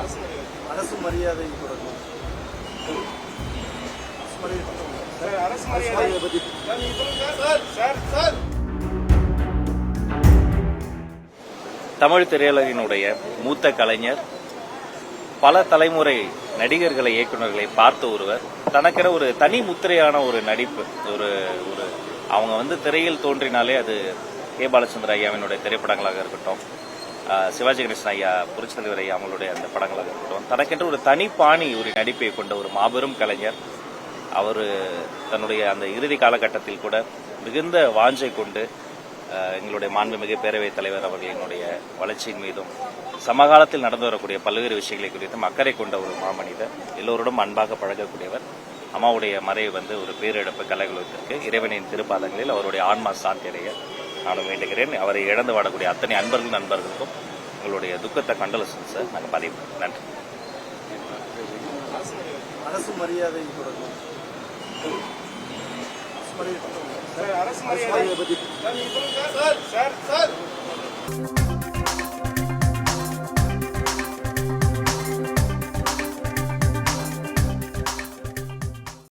அரசு மரியாதை தொடங்கும். அரசு மரியாதை பற்றி தமிழ் திரையுலகினுடைய மூத்த கலைஞர், பல தலைமுறை நடிகர்களை இயக்குநர்களை பார்த்த ஒருவர், தனக்கென ஒரு தனி முத்திரையான ஒரு நடிப்பு, ஒரு ஒரு அவங்க திரையில் தோன்றினாலே அது கே பாலச்சந்திர ஐயாவினுடைய திரைப்படங்களாக இருக்கட்டும், சிவாஜி கணேசன் ஐயா, புரட்சி தலைவர் ஐயா அவங்களுடைய அந்த படங்களாக இருக்கட்டும், தனக்கென்று ஒரு தனிப்பாணி ஒரு நடிப்பை கொண்ட ஒரு மாபெரும் கலைஞர். அவர் தன்னுடைய அந்த இறுதி காலகட்டத்தில் கூட மிகுந்த வாஞ்சை கொண்டு எங்களுடைய மாண்புமிகு பேரவைத் தலைவர் அவர்களினுடைய வளர்ச்சியின் மீதும் சமகாலத்தில் நடந்து வரக்கூடிய பல்வேறு விஷயங்களை குறித்தும் அக்கறை கொண்ட ஒரு மாமனிதர், எல்லோருடன் அன்பாக பழகக்கூடியவர். அம்மாவுடைய மறைவு ஒரு பேரிழப்பு கலைகளுக்கு இறைவனின் திருப்பாதங்களில் அவருடைய ஆன்மா சாந்தி அடைய நானும் வேண்டுகிறேன். அவரை இழந்து வாடக்கூடிய அத்தனை நண்பர்களுக்கும் எங்களுடைய துக்கத்தை கண்டலசன்ஸ் நாங்கள் பதிவு. நன்றி. அரசு மரியாதை தொடங்கும். அரசு மரியாதை பற்றி